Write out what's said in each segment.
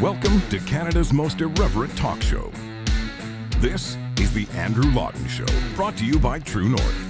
Welcome to Canada's most irreverent talk show. This is the Andrew Lawton Show, brought to you by True North.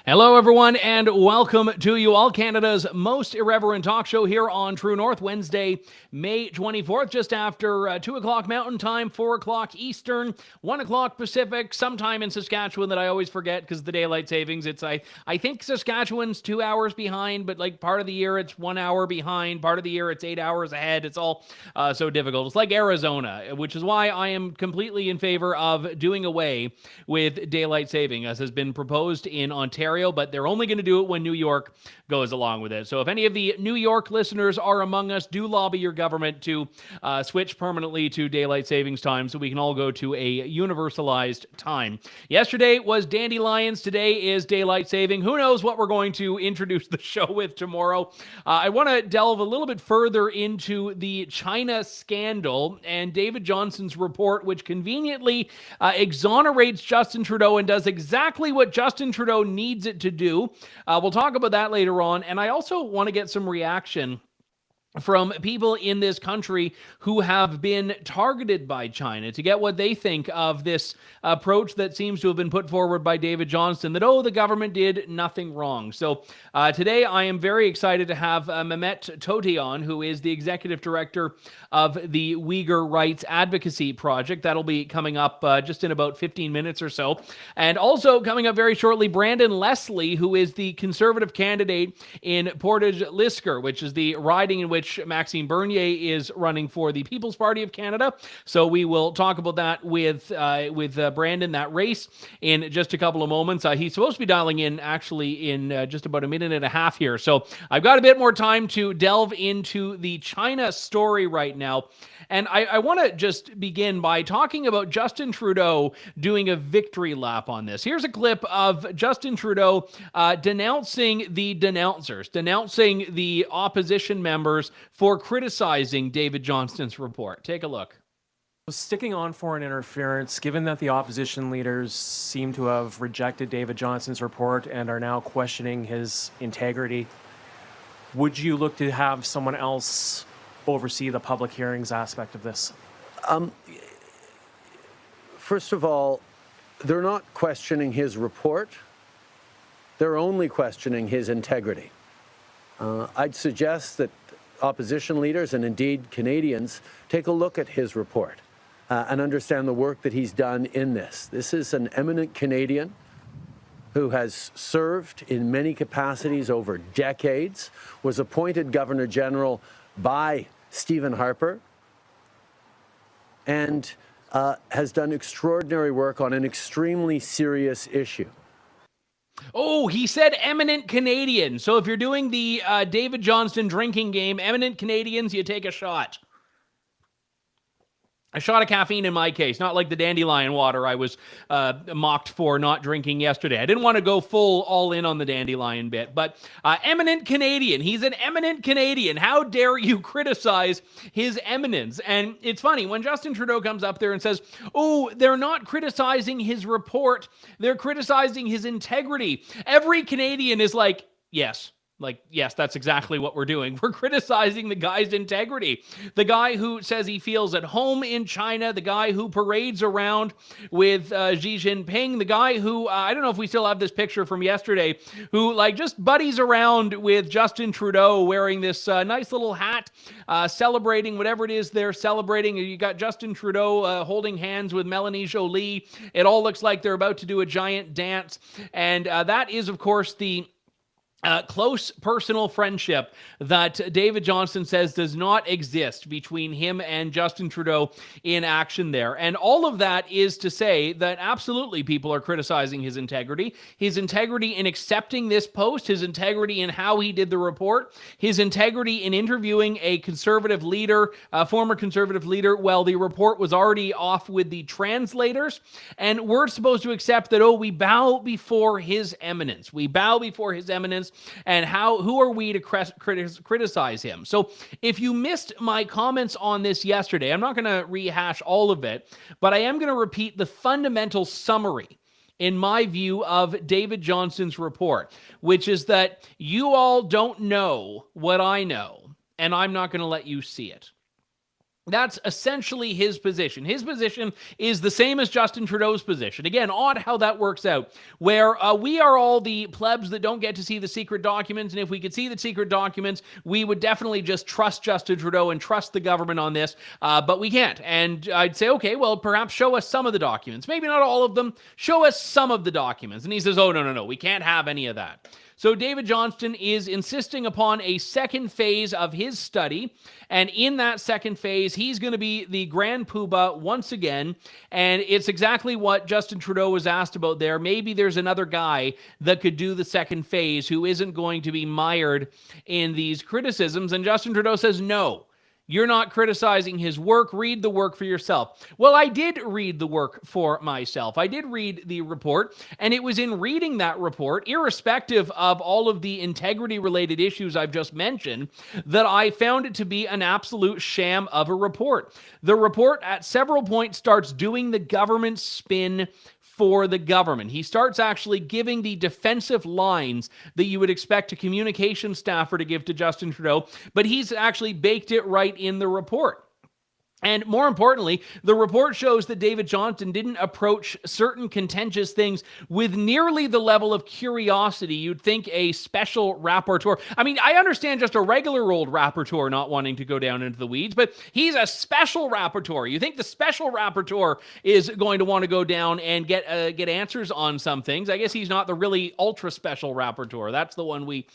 Hello, everyone, and welcome to you all, Canada's most irreverent talk show here on True North, Wednesday, May 24th, just after 2 o'clock Mountain Time, 4 o'clock Eastern, 1 o'clock Pacific, sometime in Saskatchewan that I always forget because of the daylight savings. I think Saskatchewan's 2 hours behind, but like part of the year it's 1 hour behind, part of the year it's 8 hours ahead. It's all so difficult. It's like Arizona, which is why I am completely in favor of doing away with daylight saving, as has been proposed in Ontario, but they're only going to do it when New York goes along with it. So if any of the New York listeners are among us, do lobby your government to switch permanently to daylight savings time so we can all go to a universalized time. Yesterday was dandelions. Today is daylight saving. Who knows what we're going to introduce the show with tomorrow. I want to delve a little bit further into the China scandal and David Johnston's report, which conveniently exonerates Justin Trudeau and does exactly what Justin Trudeau needs it to do. We'll talk about that later on. And I also want to get some reaction from people in this country who have been targeted by China to get what they think of this approach that seems to have been put forward by David Johnston, that, the government did nothing wrong. So today I am very excited to have Mehmet Tohti on, who is the executive director of the Uyghur Rights Advocacy Project. That'll be coming up just in about 15 minutes or so. And also coming up very shortly, Branden Leslie, who is the Conservative candidate in Portage, Lisgar, which is the riding in which Maxime Bernier is running for the People's Party of Canada. So we will talk about that with Branden, that race, in just a couple of moments. He's supposed to be dialing in actually in just about a minute and a half here. So I've got a bit more time to delve into the China story right now. And I want to just begin by talking about Justin Trudeau doing a victory lap on this. Here's a clip of Justin Trudeau denouncing the denouncers, denouncing the opposition members for criticizing David Johnston's report. Take a look. Sticking on foreign interference, given that the opposition leaders seem to have rejected David Johnston's report and are now questioning his integrity, would you look to have someone else oversee the public hearings aspect of this? First of all, they're not questioning his report. They're only questioning his integrity. I'd suggest that opposition leaders and indeed Canadians take a look at his report and understand the work that he's done in this. This is an eminent Canadian who has served in many capacities over decades, was appointed Governor General by Stephen Harper, and has done extraordinary work on an extremely serious issue. Oh, he said eminent Canadian. So if you're doing the David Johnston drinking game, eminent Canadians, you take a shot. A shot of caffeine in my case, not like the dandelion water I was mocked for not drinking yesterday. I didn't want to go full all in on the dandelion bit, but eminent Canadian. He's an eminent Canadian. How dare you criticize his eminence? And it's funny, when Justin Trudeau comes up there and says, they're not criticizing his report, they're criticizing his integrity. Every Canadian is like, yes. Yes, that's exactly what we're doing. We're criticizing the guy's integrity. The guy who says he feels at home in China, the guy who parades around with Xi Jinping, the guy who, I don't know if we still have this picture from yesterday, who just buddies around with Justin Trudeau wearing this nice little hat, celebrating whatever it is they're celebrating. You got Justin Trudeau holding hands with Melanie Joly. It all looks like they're about to do a giant dance. And that is, of course, the close personal friendship that David Johnston says does not exist between him and Justin Trudeau in action there. And all of that is to say that absolutely people are criticizing his integrity in accepting this post, his integrity in how he did the report, his integrity in interviewing a conservative leader, a former conservative leader, while the report was already off with the translators. And we're supposed to accept that, we bow before his eminence. We bow before his eminence. And who are we to criticize him? So if you missed my comments on this yesterday, I'm not going to rehash all of it, but I am going to repeat the fundamental summary, in my view, of David Johnston's report, which is that you all don't know what I know. and I'm not going to let you see it. That's essentially his position. His position is the same as Justin Trudeau's position. Again, odd how that works out, where we are all the plebs that don't get to see the secret documents, and if we could see the secret documents, we would definitely just trust Justin Trudeau and trust the government on this, but we can't. And I'd say, okay, well, perhaps show us some of the documents. Maybe not all of them. Show us some of the documents. And he says, oh, no, we can't have any of that. So David Johnston is insisting upon a second phase of his study, and in that second phase, he's going to be the grand poobah once again, and it's exactly what Justin Trudeau was asked about there. Maybe there's another guy that could do the second phase who isn't going to be mired in these criticisms, and Justin Trudeau says no. You're not criticizing his work. Read the work for yourself. Well, I did read the work for myself. I did read the report, and it was in reading that report, irrespective of all of the integrity-related issues I've just mentioned, that I found it to be an absolute sham of a report. The report at several points starts doing the government spin for the government. He starts actually giving the defensive lines that you would expect a communication staffer to give to Justin Trudeau, but he's actually baked it right in the report. And more importantly, the report shows that David Johnston didn't approach certain contentious things with nearly the level of curiosity you'd think a special rapporteur. I mean, I understand just a regular old rapporteur not wanting to go down into the weeds, but he's a special rapporteur. You think the special rapporteur is going to want to go down and get answers on some things. I guess he's not the really ultra special rapporteur. That's the one we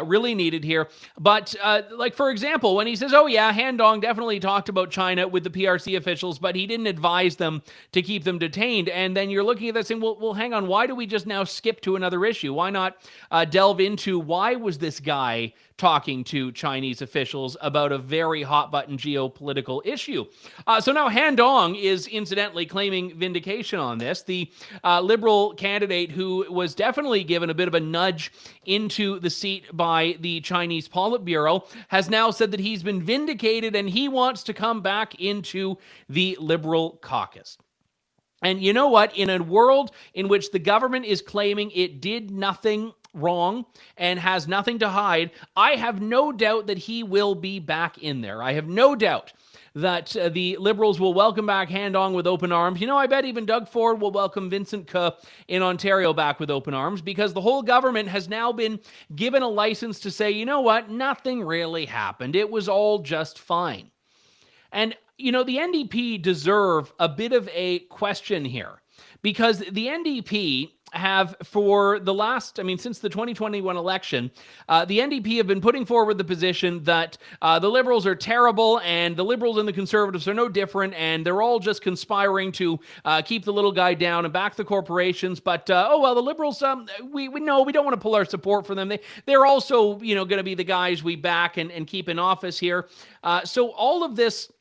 really needed here. But like, for example, when he says, oh yeah, Han Dong definitely talked about China with the PRC officials, but he didn't advise them to keep them detained. And then you're looking at this saying, well, hang on, why do we just now skip to another issue? Why not delve into why was this guy talking to Chinese officials about a very hot-button geopolitical issue? So now Han Dong is incidentally claiming vindication on this. The Liberal candidate who was definitely given a bit of a nudge into the seat by the Chinese Politburo has now said that he's been vindicated and he wants to come back into the Liberal caucus. And you know what? In a world in which the government is claiming it did nothing wrong and has nothing to hide, I have no doubt that he will be back in there. I have no doubt that the Liberals will welcome back Han Dong with open arms. You know, I bet even Doug Ford will welcome Vincent Ke in Ontario back with open arms, because the whole government has now been given a license to say, you know what, nothing really happened. It was all just fine. And, you know, the NDP deserve a bit of a question here, because the NDP have for the last, since the 2021 election, the NDP have been putting forward the position that the Liberals are terrible and the Liberals and the Conservatives are no different, and they're all just conspiring to keep the little guy down and back the corporations. But, the Liberals, we know we don't want to pull our support for them. They're also, going to be the guys we back and keep in office here. So all of this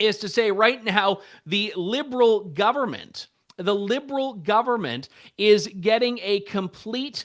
is to say right now, the Liberal government is getting a complete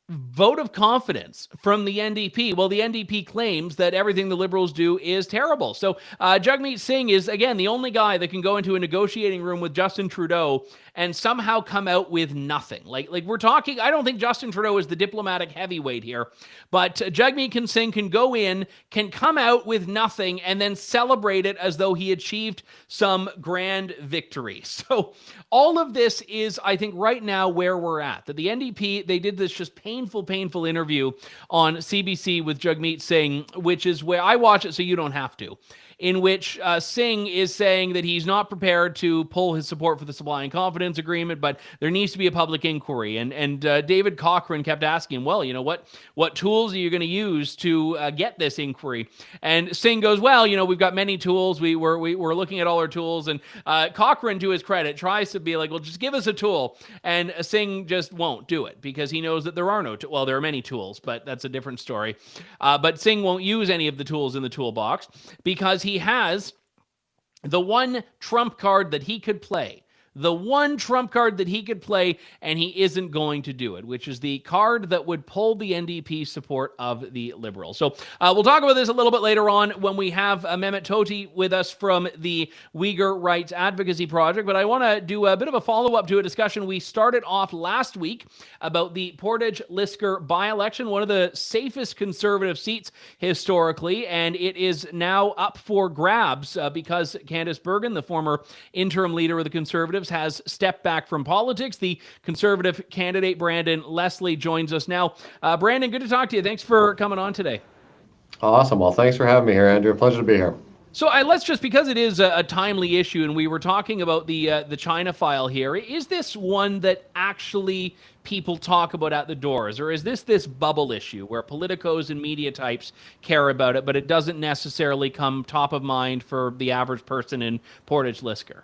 vote of confidence from the NDP. Well, the NDP claims that everything the Liberals do is terrible. So Jagmeet Singh is, again, the only guy that can go into a negotiating room with Justin Trudeau and somehow come out with nothing. Like we're talking, I don't think Justin Trudeau is the diplomatic heavyweight here, but Jagmeet Singh can go in, can come out with nothing, and then celebrate it as though he achieved some grand victory. So all of this is, I think, right now where we're at. That the NDP, they did this just painful interview on CBC with Jagmeet Singh, which is where I watch it so you don't have to, in which Singh is saying that he's not prepared to pull his support for the supply and confidence agreement, but there needs to be a public inquiry. And David Cochrane kept asking, well, you know, what tools are you going to use to get this inquiry? And Singh goes, well, you know, we've got many tools. We're looking at all our tools. And Cochrane, to his credit, tries to be like, well, just give us a tool. And Singh just won't do it because he knows that there are there are many tools, but that's a different story. But Singh won't use any of the tools in the toolbox because he has the one trump card that he could play, the one trump card that he could play, and he isn't going to do it, which is the card that would pull the NDP support of the Liberals. So we'll talk about this a little bit later on when we have Mehmet Tohti with us from the Uyghur Rights Advocacy Project. But I want to do a bit of a follow-up to a discussion we started off last week about the Portage Lisgar by-election, one of the safest Conservative seats historically, and it is now up for grabs because Candace Bergen, the former interim leader of the Conservatives, has stepped back from politics. The Conservative candidate, Branden Leslie, joins us now. Branden, good to talk to you. Thanks for coming on today. Awesome. Well, thanks for having me here, Andrew. Pleasure to be here. So let's just, because it is a timely issue, and we were talking about the China file here, is this one that actually people talk about at the doors, or is this bubble issue where politicos and media types care about it, but it doesn't necessarily come top of mind for the average person in Portage Lisgar?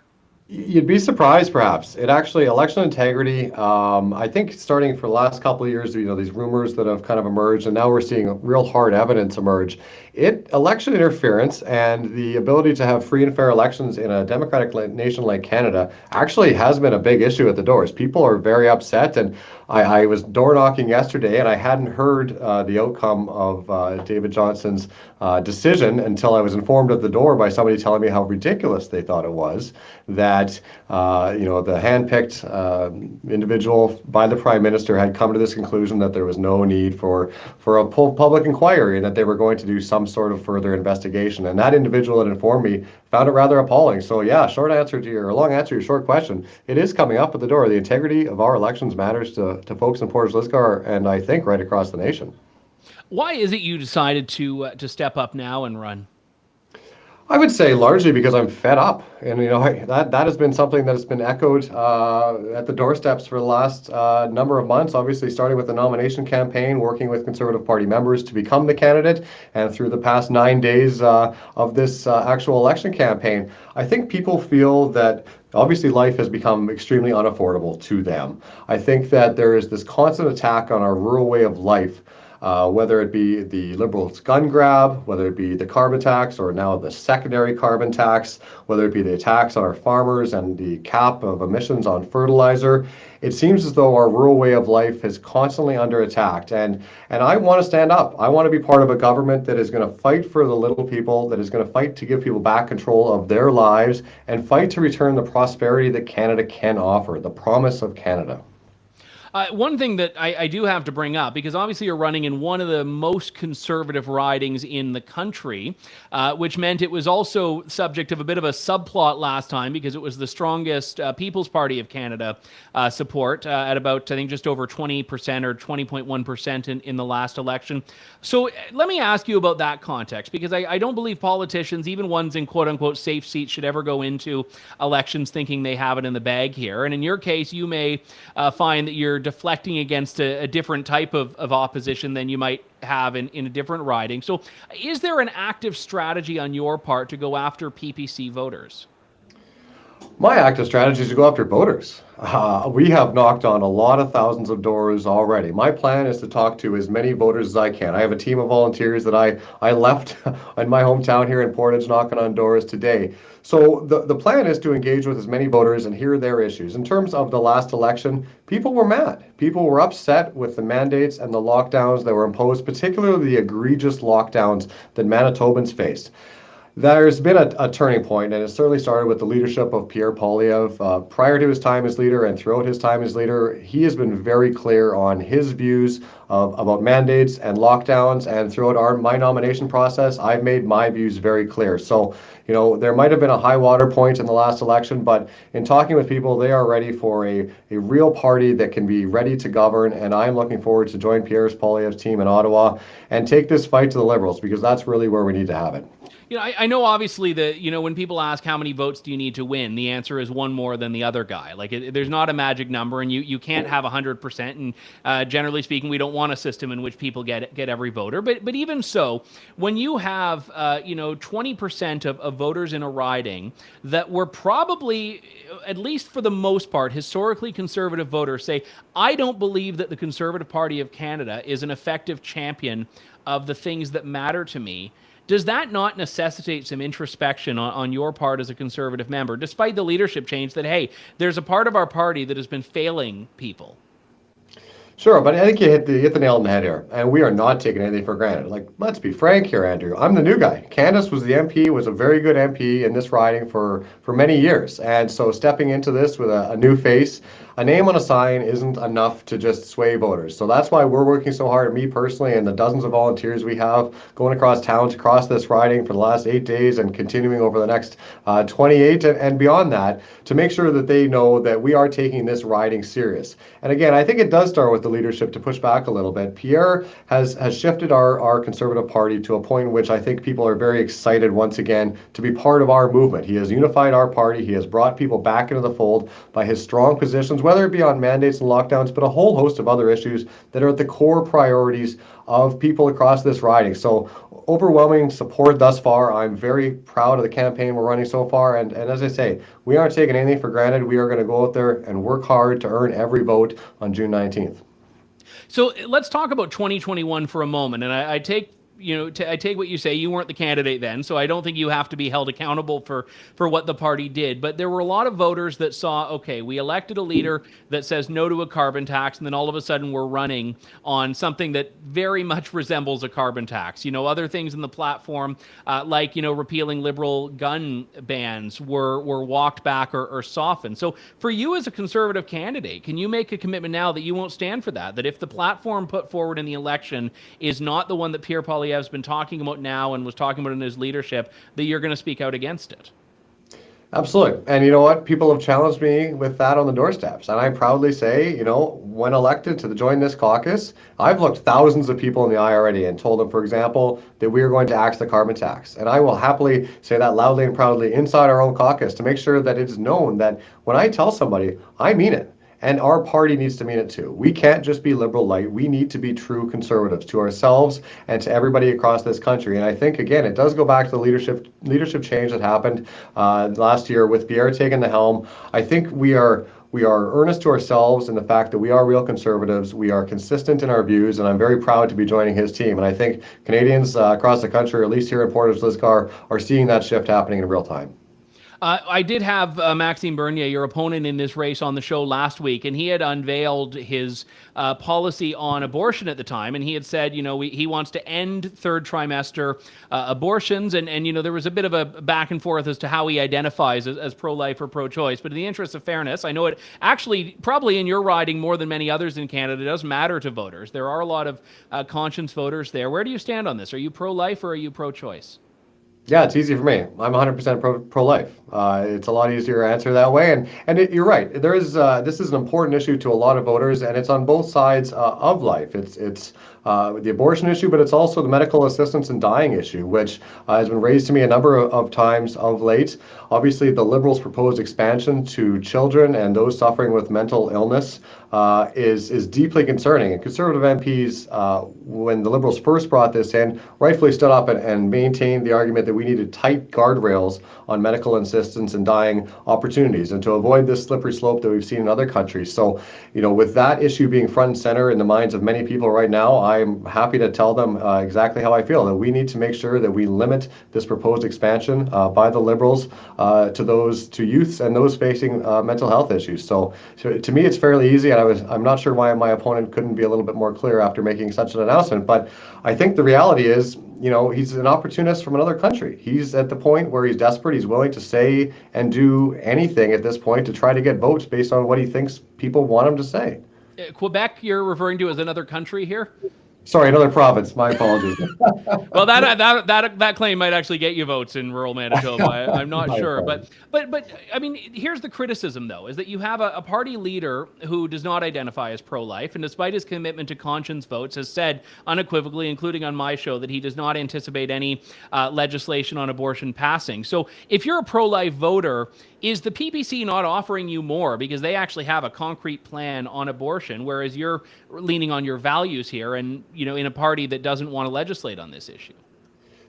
You'd be surprised, perhaps. It actually, election integrity, I think starting for the last couple of years, these rumors that have kind of emerged, and now we're seeing real hard evidence emerge. Election interference and the ability to have free and fair elections in a democratic nation like Canada actually has been a big issue at the doors. People are very upset, and I was door knocking yesterday, and I hadn't heard the outcome of David Johnston's decision until I was informed at the door by somebody telling me how ridiculous they thought it was that the handpicked individual by the Prime Minister had come to this conclusion that there was no need for a public inquiry and that they were going to do some sort of further investigation. And that individual that informed me found it rather appalling. So yeah, long answer to your short question, it is coming up at the door. The integrity of our elections matters to folks in Portage Lisgar, and I think right across the nation. Why is it you decided to step up now and run? I would say largely because I'm fed up, and that has been something that has been echoed at the doorsteps for the last number of months. Obviously, starting with the nomination campaign, working with Conservative Party members to become the candidate, and through the past 9 days of this actual election campaign, I think people feel that obviously life has become extremely unaffordable to them. I think that there is this constant attack on our rural way of life. Whether it be the Liberals' gun grab, whether it be the carbon tax, or now the secondary carbon tax, whether it be the attacks on our farmers and the cap of emissions on fertilizer, it seems as though our rural way of life is constantly under attack. And I want to stand up. I want to be part of a government that is going to fight for the little people, that is going to fight to give people back control of their lives, and fight to return the prosperity that Canada can offer, the promise of Canada. One thing that I do have to bring up, because obviously you're running in one of the most conservative ridings in the country, which meant it was also subject of a bit of a subplot last time because it was the strongest People's Party of Canada support at about, I think, just over 20% or 20.1% in the last election. So let me ask you about that context, because I don't believe politicians, even ones in quote-unquote safe seats, should ever go into elections thinking they have it in the bag here. And in your case, you may find that you're deflecting against a different type of opposition than you might have in a different riding. So is there an active strategy on your part to go after PPC voters? My active strategy is to go after voters. We have knocked on a lot of thousands of doors already. My plan is to talk to as many voters as I can. I have a team of volunteers that I left in my hometown here in Portage knocking on doors today. So the plan is to engage with as many voters and hear their issues. In terms of the last election, people were mad. People were upset with the mandates and the lockdowns that were imposed, particularly the egregious lockdowns that Manitobans faced. There's been a turning point, and it certainly started with the leadership of Pierre Poilievre. Prior to his time as leader and throughout his time as leader, he has been very clear on his views about mandates and lockdowns, and throughout my nomination process, I've made my views very clear. So, there might have been a high water point in the last election, but in talking with people, they are ready for a real party that can be ready to govern, and I'm looking forward to join Pierre Poilievre's team in Ottawa and take this fight to the Liberals, because that's really where we need to have it. I know obviously that, when people ask how many votes do you need to win, the answer is one more than the other guy. Like there's not a magic number, and you can't have 100%. And generally speaking, we don't want a system in which people get every voter. But even so, when you have 20% of voters in a riding that were probably, at least for the most part, historically conservative voters say, I don't believe that the Conservative Party of Canada is an effective champion of the things that matter to me. Does that not necessitate some introspection on your part as a Conservative member, despite the leadership change that, hey, there's a part of our party that has been failing people? Sure, but I think you hit the nail on the head here, and we are not taking anything for granted. Like, let's be frank here, Andrew. I'm the new guy. Candace was the MP, was a very good MP in this riding for many years, and so stepping into this with a new face, a name on a sign isn't enough to just sway voters. So that's why we're working so hard, me personally, and the dozens of volunteers we have going across town to cross this riding for the last 8 days and continuing over the next 28 and beyond that, to make sure that they know that we are taking this riding serious. And again, I think it does start with the leadership to push back a little bit. Pierre has shifted our Conservative Party to a point in which I think people are very excited once again to be part of our movement. He has unified our party. He has brought people back into the fold by his strong positions, whether it be on mandates and lockdowns, but a whole host of other issues that are at the core priorities of people across this riding. So overwhelming support thus far. I'm very proud of the campaign we're running so far. And as I say, we aren't taking anything for granted. We are going to go out there and work hard to earn every vote on June 19th. So let's talk about 2021 for a moment. And I take what you say. You weren't the candidate then, so I don't think you have to be held accountable for what the party did. But there were a lot of voters that saw, okay, we elected a leader that says no to a carbon tax, and then all of a sudden we're running on something that very much resembles a carbon tax. Other things in the platform, like repealing liberal gun bans, were walked back or softened. So for you as a Conservative candidate, can you make a commitment now that you won't stand for that? That if the platform put forward in the election is not the one that Pierre Poilievre's been talking about now and was talking about in his leadership, that you're going to speak out against it? Absolutely. And you know what? People have challenged me with that on the doorsteps. And I proudly say, when elected to join this caucus, I've looked thousands of people in the eye already and told them, for example, that we are going to axe the carbon tax. And I will happily say that loudly and proudly inside our own caucus to make sure that it's known that when I tell somebody, I mean it. And our party needs to mean it too. We can't just be liberal light. We need to be true Conservatives to ourselves and to everybody across this country. And I think, again, it does go back to the leadership change that happened last year with Pierre taking the helm. I think we are earnest to ourselves in the fact that we are real Conservatives. We are consistent in our views, and I'm very proud to be joining his team. And I think Canadians across the country, or at least here in Portage, Lisgar, are seeing that shift happening in real time. I did have Maxime Bernier, your opponent in this race, on the show last week, and he had unveiled his policy on abortion at the time, and he had said, he wants to end third trimester abortions, and there was a bit of a back and forth as to how he identifies as pro-life or pro-choice. But in the interest of fairness, I know it actually, probably in your riding more than many others in Canada, does matter to voters. There are a lot of conscience voters there. Where do you stand on this? Are you pro-life or are you pro-choice? Yeah, it's easy for me. I'm 100% pro-life. It's a lot easier to answer that way. And you're right. This is an important issue to a lot of voters, and it's on both sides of life. It's the abortion issue, but it's also the medical assistance in dying issue, which has been raised to me a number of times of late. Obviously, the Liberals' proposed expansion to children and those suffering with mental illness is deeply concerning. And Conservative MPs, when the Liberals first brought this in, rightfully stood up and maintained the argument that we needed tight guardrails on medical assistance and dying opportunities, and to avoid this slippery slope that we've seen in other countries. So, with that issue being front and center in the minds of many people right now, I'm happy to tell them exactly how I feel, that we need to make sure that we limit this proposed expansion by the Liberals to youths and those facing mental health issues. So to me, it's fairly easy, and I'm not sure why my opponent couldn't be a little bit more clear after making such an announcement. But I think the reality is, he's an opportunist from another country. He's at the point where he's desperate. He's willing to say and do anything at this point to try to get votes based on what he thinks people want him to say. Quebec, you're referring to as another country here? Sorry, another province. My apologies. Well, that claim might actually get you votes in rural Manitoba. I'm not My sure, apologies. but I mean, here's the criticism though: is that you have a party leader who does not identify as pro-life, and despite his commitment to conscience votes, has said unequivocally, including on my show, that he does not anticipate any legislation on abortion passing. So, if you're a pro-life voter, is the PPC not offering you more because they actually have a concrete plan on abortion, whereas you're leaning on your values here, and in a party that doesn't want to legislate on this issue?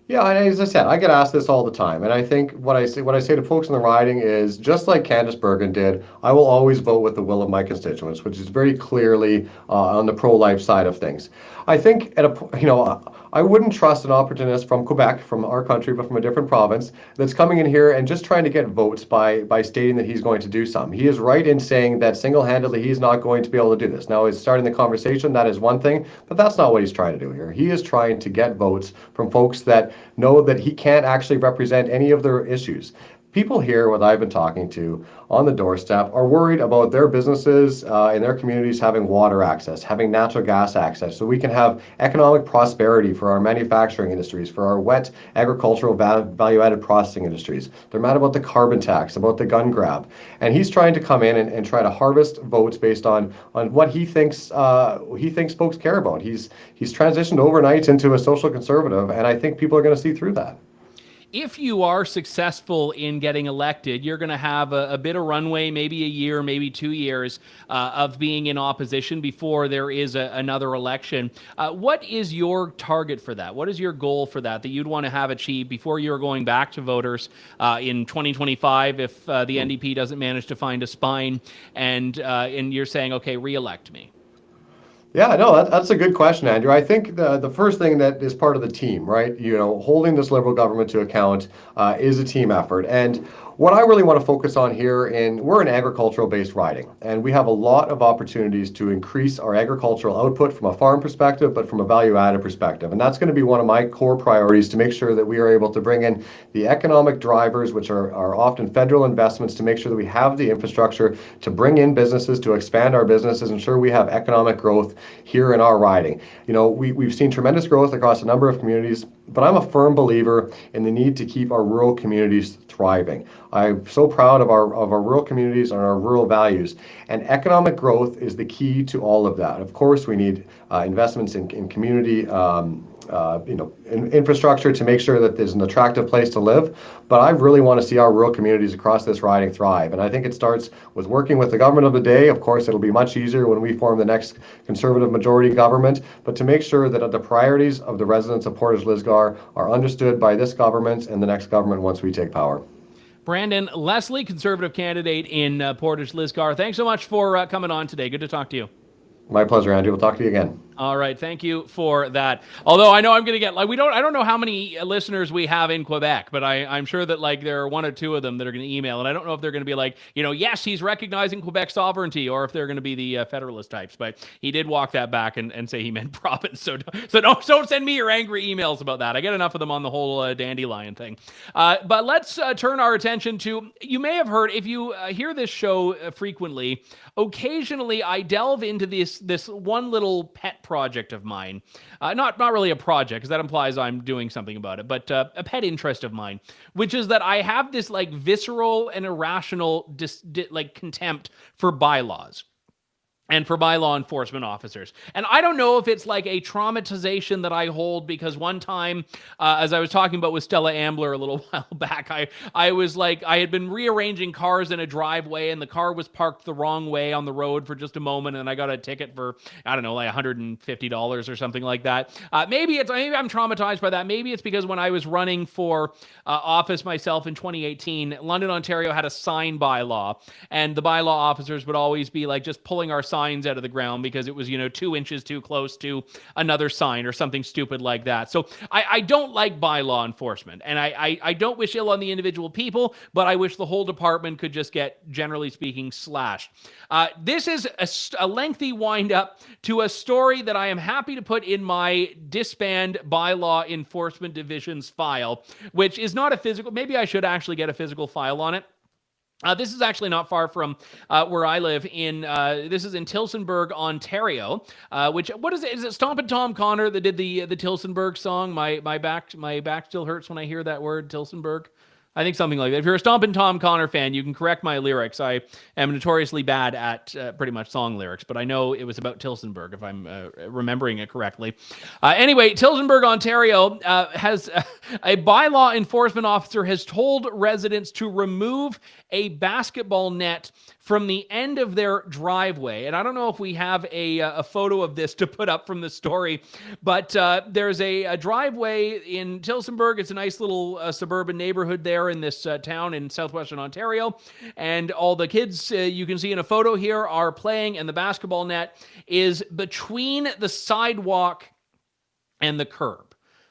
Yeah, and as I said, I get asked this all the time, and I think what I say to folks in the riding is just like Candace Bergen did. I will always vote with the will of my constituents, which is very clearly on the pro-life side of things. I think I wouldn't trust an opportunist from Quebec, from our country, but from a different province, that's coming in here and just trying to get votes by stating that he's going to do something. He is right in saying that single-handedly he's not going to be able to do this. Now, he's starting the conversation. That is one thing, but that's not what he's trying to do here. He is trying to get votes from folks that know that he can't actually represent any of their issues. People here, what I've been talking to on the doorstep, are worried about their businesses in their communities having water access, having natural gas access, so we can have economic prosperity for our manufacturing industries, for our wet agricultural value-added processing industries. They're mad about the carbon tax, about the gun grab. And he's trying to come in and try to harvest votes based on what he thinks folks care about. He's transitioned overnight into a social conservative, and I think people are going to see through that. If you are successful in getting elected, you're going to have a bit of runway, maybe a year, maybe 2 years of being in opposition before there is another election. What is your target for that? What is your goal for that you'd want to have achieved before you're going back to voters in 2025 if the NDP doesn't manage to find a spine and you're saying, okay, re-elect me? Yeah, no, that's a good question, Andrew. I think the first thing that is part of the team, right? Holding this Liberal government to account is a team effort. And what I really want to focus on here, we're an agricultural-based riding, and we have a lot of opportunities to increase our agricultural output from a farm perspective, but from a value-added perspective. And that's going to be one of my core priorities, to make sure that we are able to bring in the economic drivers, which are often federal investments, to make sure that we have the infrastructure to bring in businesses, to expand our businesses, ensure we have economic growth here in our riding. We've seen tremendous growth across a number of communities, but I'm a firm believer in the need to keep our rural communities thriving. I'm so proud of our rural communities and our rural values, and economic growth is the key to all of that. Of course, we need investments in community infrastructure to make sure that there's an attractive place to live. But I really want to see our rural communities across this riding thrive. And I think it starts with working with the government of the day. Of course, it'll be much easier when we form the next Conservative majority government, but to make sure that the priorities of the residents of Portage Lisgar are understood by this government and the next government once we take power. Branden Leslie, Conservative candidate in Portage Lisgar. Thanks so much for coming on today. Good to talk to you. My pleasure, Andrew. We'll talk to you again. All right, thank you for that. Although I know I'm going to get I don't know how many listeners we have in Quebec, but I'm sure that there are one or two of them that are going to email, and I don't know if they're going to be yes, he's recognizing Quebec sovereignty, or if they're going to be the Federalist types. But he did walk that back and say he meant province. So don't send me your angry emails about that. I get enough of them on the whole dandelion thing. But let's turn our attention to, you may have heard, if you hear this show frequently, occasionally I delve into this one little pet project of mine. Not really a project, because that implies I'm doing something about it, but a pet interest of mine, which is that I have this visceral and irrational contempt for bylaws and for bylaw enforcement officers. And I don't know if it's a traumatization that I hold, because one time, as I was talking about with Stella Ambler a little while back, I was I had been rearranging cars in a driveway, and the car was parked the wrong way on the road for just a moment, and I got a ticket for, I don't know, $150 or something like that. Maybe I'm traumatized by that. Maybe it's because when I was running for office myself in 2018, London, Ontario had a sign bylaw, and the bylaw officers would always be just pulling our signs out of the ground because it was 2 inches too close to another sign or something stupid like that. So I don't like bylaw enforcement, and I don't wish ill on the individual people, but I wish the whole department could just get, generally speaking, slashed. This is a lengthy wind-up to a story that I am happy to put in my disband bylaw enforcement division's file, which is not a physical. Maybe I should actually get a physical file on it. This is actually not far from where I live. This is in Tillsonburg, Ontario. What is it? Is it Stompin' Tom Connor that did the Tillsonburg song? My back still hurts when I hear that word, Tillsonburg. I think something like that. If you're a Stompin' Tom Connor fan, you can correct my lyrics. I am notoriously bad at pretty much song lyrics, but I know it was about Tillsonburg, if I'm remembering it correctly. Anyway, Tillsonburg, Ontario has a bylaw enforcement officer has told residents to remove a basketball net from the end of their driveway. And I don't know if we have a photo of this to put up from the story, but there's a driveway in Tillsonburg. It's a nice little suburban neighborhood there in this town in southwestern Ontario. And all the kids you can see in a photo here are playing, and the basketball net is between the sidewalk and the curb.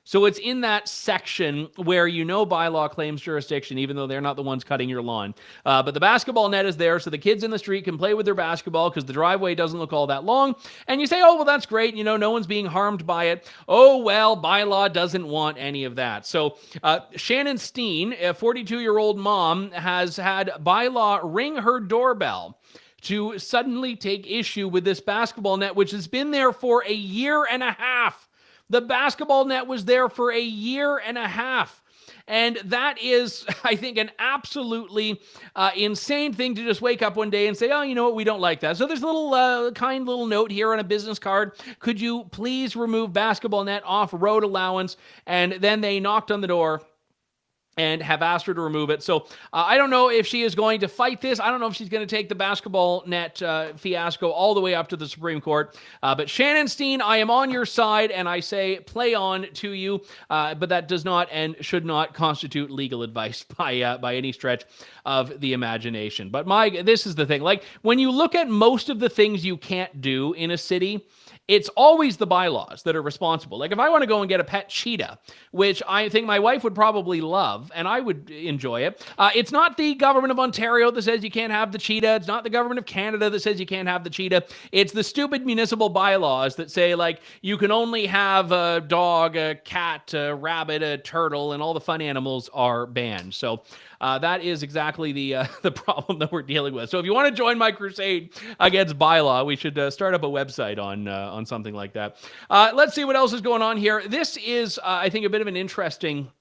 So it's in that section where bylaw claims jurisdiction, even though they're not the ones cutting your lawn. But the basketball net is there, so the kids in the street can play with their basketball because the driveway doesn't look all that long. And you say, oh, well, that's great. No one's being harmed by it. Oh, well, bylaw doesn't want any of that. So Shannon Steen, a 42-year-old mom, has had bylaw ring her doorbell to suddenly take issue with this basketball net, which has been there for a year and a half. The basketball net was there for a year and a half. And that is, I think, an absolutely insane thing to just wake up one day and say, oh, you know what, we don't like that. So there's a little kind little note here on a business card. Could you please remove basketball net off road allowance? And then they knocked on the door and have asked her to remove it. So I don't know if she is going to fight this. I don't know if she's going to take the basketball net fiasco all the way up to the Supreme Court. But Shannon Steen, I am on your side, and I say play on to you. But that does not and should not constitute legal advice by any stretch of the imagination. But this is the thing. Like, when you look at most of the things you can't do in a city, it's always the bylaws that are responsible. Like, if I want to go and get a pet cheetah, which I think my wife would probably love, and I would enjoy it, it's not the government of Ontario that says you can't have the cheetah. It's not the government of Canada that says you can't have the cheetah. It's the stupid municipal bylaws that say, like, you can only have a dog, a cat, a rabbit, a turtle, and all the fun animals are banned. So that is exactly the problem that we're dealing with. So if you want to join my crusade against bylaw, we should start up a website on something like that. Let's see what else is going on here. This is, I think, a bit of an interesting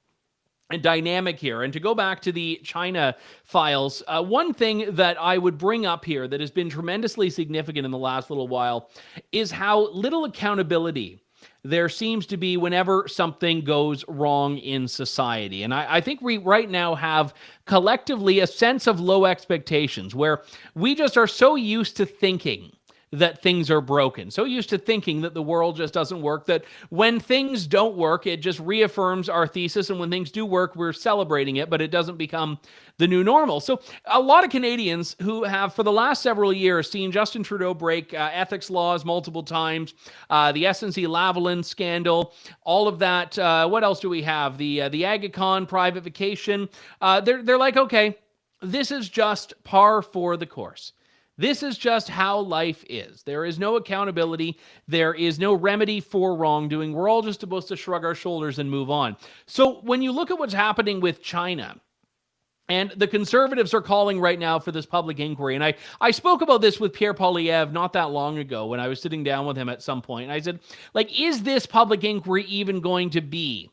dynamic here. And to go back to the China files, one thing that I would bring up here that has been tremendously significant in the last little while is how little accountability there seems to be whenever something goes wrong in society. And I think we right now have collectively a sense of low expectations where we just are so used to thinking that things are broken, so used to thinking that the world just doesn't work, that when things don't work, it just reaffirms our thesis, and when things do work, we're celebrating it, but it doesn't become the new normal. So a lot of Canadians who have, for the last several years, seen Justin Trudeau break ethics laws multiple times, the SNC-Lavalin scandal, all of that. What else do we have? The Agacon privatification. They're like, okay, this is just par for the course. This is just how life is. There is no accountability. There is no remedy for wrongdoing. We're all just supposed to shrug our shoulders and move on. So when you look at what's happening with China, and the Conservatives are calling right now for this public inquiry. And I spoke about this with Pierre Poilievre not that long ago when I was sitting down with him at some point. And I said, like, is this public inquiry even going to be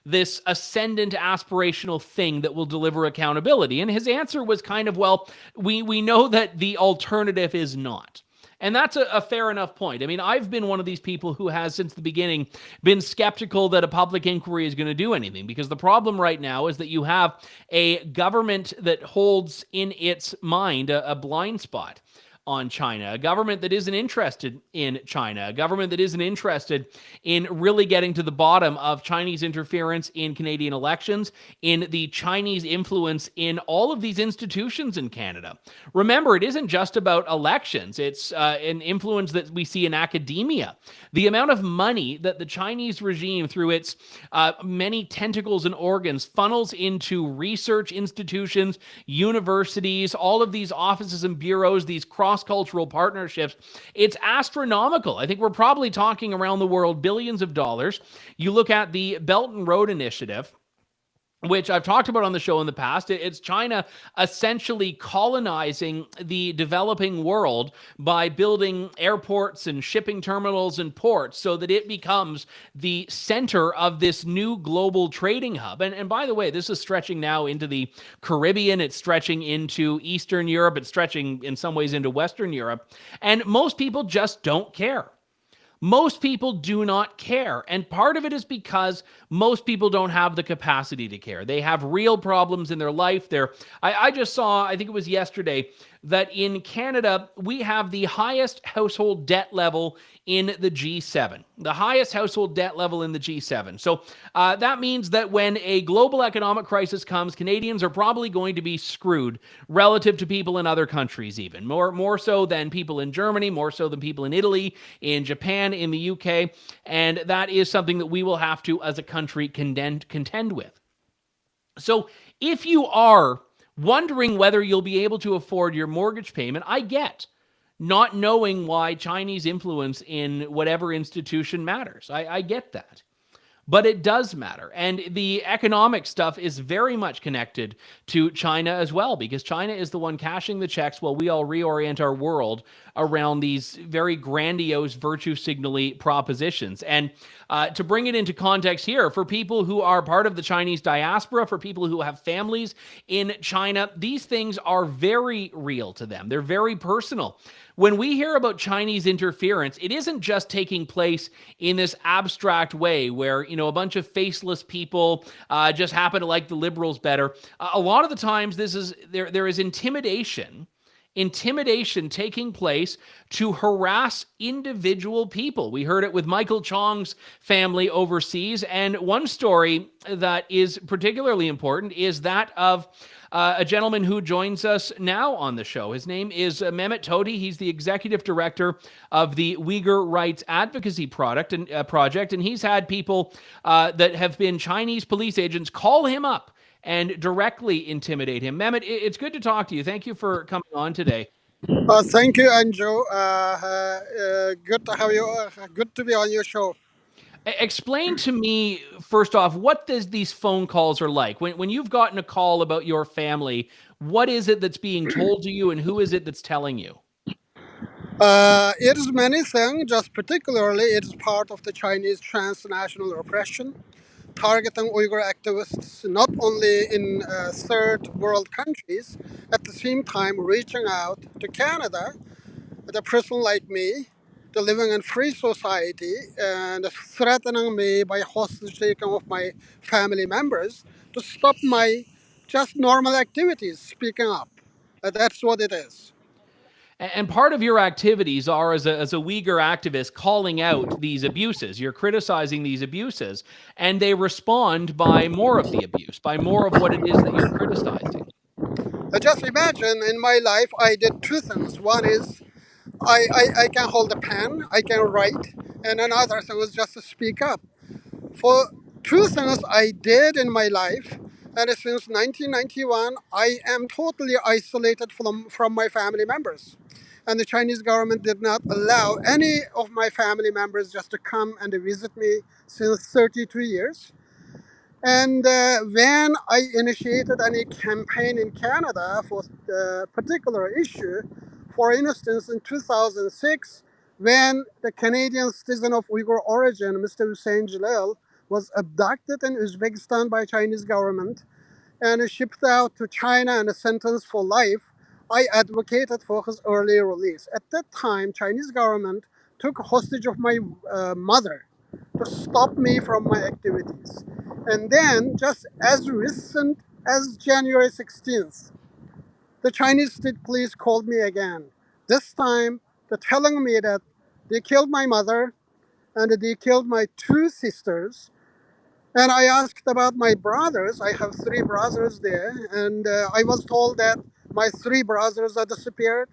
this ascendant aspirational thing that will deliver accountability? And his answer was kind of, well, we know that the alternative is not. And that's a fair enough point. I mean, I've been one of these people who has, since the beginning, been skeptical that a public inquiry is going to do anything, because the problem right now is that you have a government that holds in its mind a blind spot on China, a government that isn't interested in China, a government that isn't interested in really getting to the bottom of Chinese interference in Canadian elections, in the Chinese influence in all of these institutions in Canada. Remember, it isn't just about elections. It's an influence that we see in academia. The amount of money that the Chinese regime, through its many tentacles and organs, funnels into research institutions, universities, all of these offices and bureaus, these cross-cultural partnerships, it's astronomical. I think we're probably talking around the world billions of dollars. You look at the Belt and Road Initiative, which I've talked about on the show in the past. It's China essentially colonizing the developing world by building airports and shipping terminals and ports so that it becomes the center of this new global trading hub. And by the way, this is stretching now into the Caribbean. It's stretching into Eastern Europe. It's stretching in some ways into Western Europe. And most people just don't care. Most people do not care. And part of it is because most people don't have the capacity to care. They have real problems in their life. I just saw, I think it was yesterday, that in Canada, we have the highest household debt level in the G7, the highest household debt level in the G7. So that means that when a global economic crisis comes, Canadians are probably going to be screwed relative to people in other countries, even more so than people in Germany, more so than people in Italy, in Japan, in the UK. And that is something that we will have to, as a country, contend with. So if you are wondering whether you'll be able to afford your mortgage payment, I get not knowing why Chinese influence in whatever institution matters. I get that. But it does matter. And the economic stuff is very much connected to China as well, because China is the one cashing the checks while we all reorient our world around these very grandiose virtue signally propositions. And to bring it into context here, for people who are part of the Chinese diaspora, for people who have families in China, these things are very real to them. They're very personal. When we hear about Chinese interference, it isn't just taking place in this abstract way where, a bunch of faceless people just happen to like the Liberals better. A lot of the times there is intimidation taking place to harass individual people. We heard it with Michael Chong's family overseas. And one story that is particularly important is that of a gentleman who joins us now on the show. His name is Mehmet Tohti. He's the executive director of the Uyghur Rights Advocacy Project, and he's had people that have been Chinese police agents call him up and directly intimidate him. Mehmet, it's good to talk to you. Thank you for coming on today. Thank you, Andrew. Good to have you. Good to be on your show. Explain to me, first off, what these phone calls are like. When you've gotten a call about your family, what is it that's being told to you, and who is it that's telling you? It is many things, just particularly it is part of the Chinese transnational repression, targeting Uyghur activists not only in third world countries, at the same time reaching out to Canada, the person like me, the living in free society, and threatening me by hostage taking of my family members to stop my just normal activities, speaking up. That's what it is. And part of your activities are as a Uyghur activist calling out these abuses. You're criticizing these abuses, and they respond by more of the abuse, by more of what it is that you're criticizing. Just imagine in my life, I did two things. One is I can hold a pen, I can write, and another thing was just to speak up. For two things I did in my life, and since 1991, I am totally isolated from my family members. And the Chinese government did not allow any of my family members just to come and visit me since 32 years. And when I initiated any campaign in Canada for a particular issue, for instance, in 2006, when the Canadian citizen of Uyghur origin, Mr. Hussein Jalil, was abducted in Uzbekistan by Chinese government and shipped out to China and sentenced for life, I advocated for his early release. At that time, Chinese government took hostage of my mother to stop me from my activities. And then, just as recent as January 16th, the Chinese state police called me again. This time, they're telling me that they killed my mother and they killed my two sisters. And I asked about my brothers. I have three brothers there. And I was told that my three brothers are disappeared.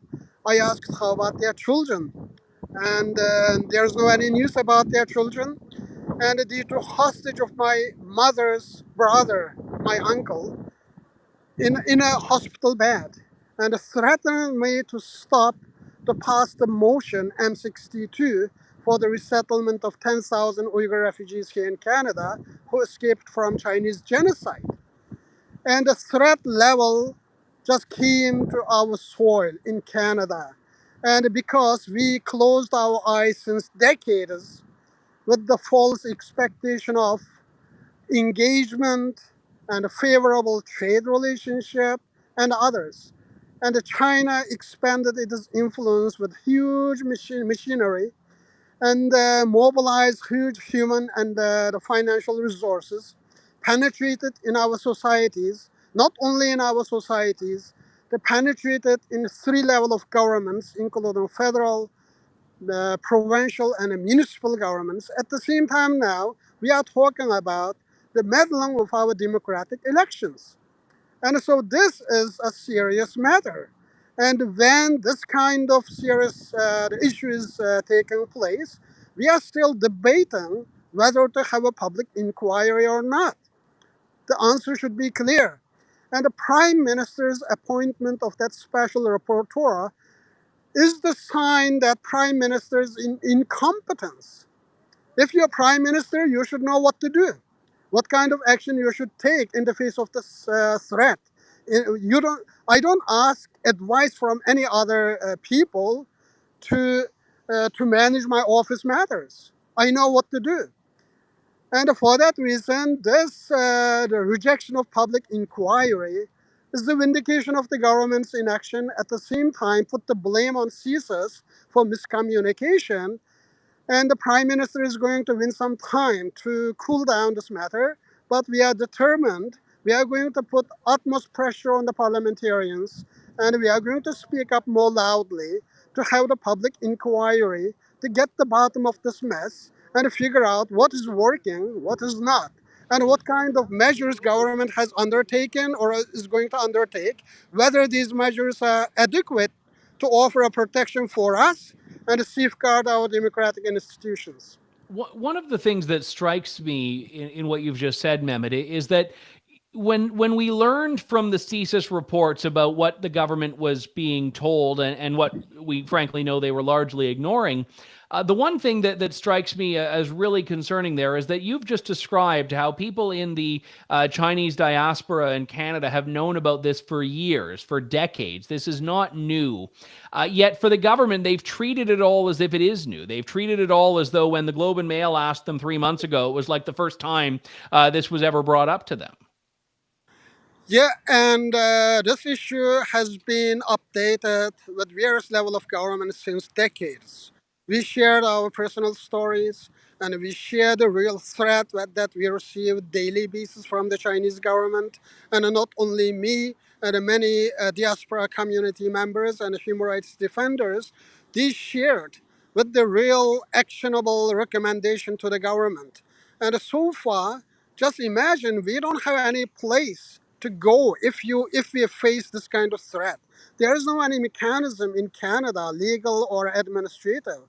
I asked how about their children. And there's no any news about their children. And due to hostage of my mother's brother, my uncle, in a hospital bed, and threatened me to stop to pass the motion M62 for the resettlement of 10,000 Uyghur refugees here in Canada who escaped from Chinese genocide. And the threat level just came to our soil in Canada. And because we closed our eyes since decades with the false expectation of engagement and a favorable trade relationship and others. And China expanded its influence with huge machinery and mobilized huge human and the financial resources, penetrated in our societies, not only in our societies, they penetrated in three levels of governments, including federal, provincial, and municipal governments. At the same time now, we are talking about the meddling of our democratic elections. And so this is a serious matter. And when this kind of serious issue is taking place, we are still debating whether to have a public inquiry or not. The answer should be clear. And the Prime Minister's appointment of that special rapporteur is the sign that Prime Minister's incompetence. If you're Prime Minister, you should know what to do, what kind of action you should take in the face of this threat. You don't. I don't ask advice from any other people to manage my office matters. I know what to do, and for that reason, the rejection of public inquiry is the vindication of the government's inaction. At the same time, put the blame on CSIS for miscommunication, and the Prime Minister is going to win some time to cool down this matter. But we are determined. We are going to put utmost pressure on the parliamentarians, and we are going to speak up more loudly to have the public inquiry to get the bottom of this mess and figure out what is working, what is not, and what kind of measures government has undertaken or is going to undertake, whether these measures are adequate to offer a protection for us and to safeguard our democratic institutions. One of the things that strikes me in what you've just said, Mehmet, is that when we learned from the CSIS reports about what the government was being told and what we frankly know they were largely ignoring, the one thing that strikes me as really concerning there is that you've just described how people in the Chinese diaspora in Canada have known about this for years, for decades. This is not new. Yet for the government, they've treated it all as if it is new. They've treated it all as though when the Globe and Mail asked them 3 months ago, it was like the first time this was ever brought up to them. Yeah, and this issue has been updated with various levels of government since decades. We shared our personal stories, and we share the real threat that we receive daily basis from the Chinese government, and not only me and many diaspora community members and human rights defenders, they shared with the real actionable recommendation to the government. And so far, just imagine we don't have any place to go if we face this kind of threat. There is no any mechanism in Canada, legal or administrative,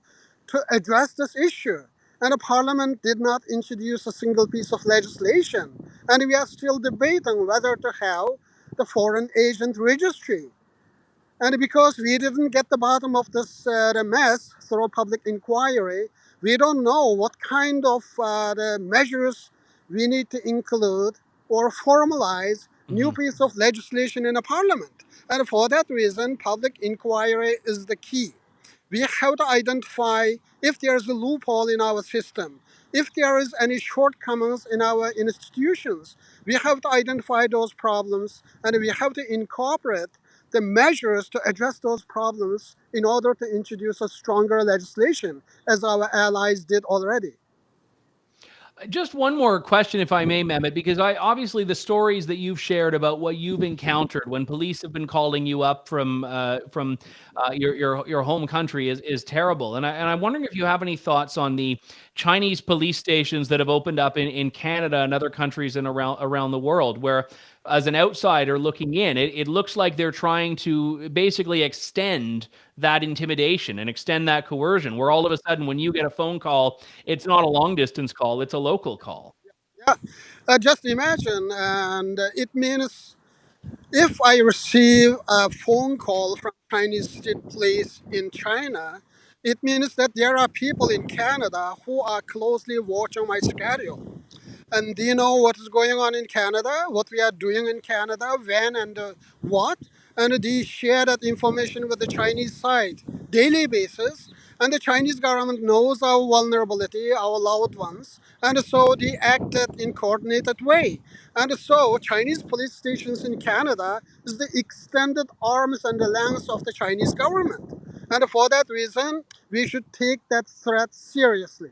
to address this issue. And the Parliament did not introduce a single piece of legislation. And we are still debating whether to have the foreign agent registry. And because we didn't get the bottom of this the mess through public inquiry, we don't know what kind of the measures we need to include or formalize new piece of legislation in a parliament. And for that reason, public inquiry is the key. We have to identify if there is a loophole in our system, if there is any shortcomings in our institutions. We have to identify those problems and we have to incorporate the measures to address those problems in order to introduce a stronger legislation, as our allies did already. Just one more question, if I may, Mehmet, because obviously the stories that you've shared about what you've encountered when police have been calling you up from your home country is terrible. And I'm wondering if you have any thoughts on the Chinese police stations that have opened up in Canada and other countries and around the world, where as an outsider looking in, it looks like they're trying to basically extend that intimidation and extend that coercion, where all of a sudden when you get a phone call, it's not a long distance call, it's a local call. Yeah, just imagine, and it means if I receive a phone call from Chinese state police in China, it means that there are people in Canada who are closely watching my schedule. And do you know what is going on in Canada, what we are doing in Canada, when and what? And they share that information with the Chinese side daily basis. And the Chinese government knows our vulnerability, our loved ones. And so they acted in coordinated way. And so Chinese police stations in Canada is the extended arms and the length of the Chinese government. And for that reason, we should take that threat seriously.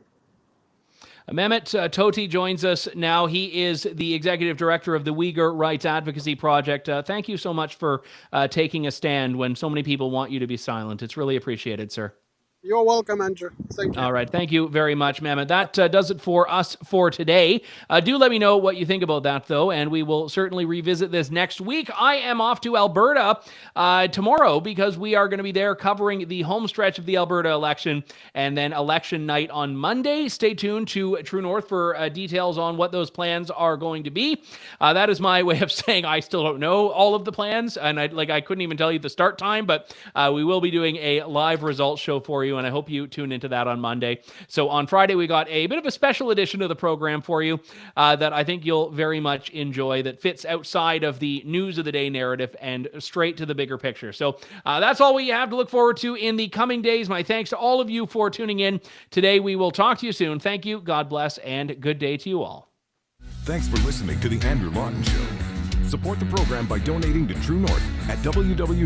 Mehmet Tohti joins us now. He is the executive director of the Uyghur Rights Advocacy Project. Thank you so much for taking a stand when so many people want you to be silent. It's really appreciated, sir. You're welcome, Andrew. Thank you. All right. Thank you very much, Mehmet. That does it for us for today. Do let me know what you think about that, though, and we will certainly revisit this next week. I am off to Alberta tomorrow because we are going to be there covering the home stretch of the Alberta election and then election night on Monday. Stay tuned to True North for details on what those plans are going to be. That is my way of saying I still don't know all of the plans, and I couldn't even tell you the start time, but we will be doing a live results show for you, and I hope you tune into that on Monday. So on Friday, we got a bit of a special edition of the program for you that I think you'll very much enjoy, that fits outside of the news of the day narrative and straight to the bigger picture. So that's all we have to look forward to in the coming days. My thanks to all of you for tuning in today. We will talk to you soon. Thank you, God bless, and good day to you all. Thanks for listening to The Andrew Lawton Show. Support the program by donating to True North at www.tnc.news.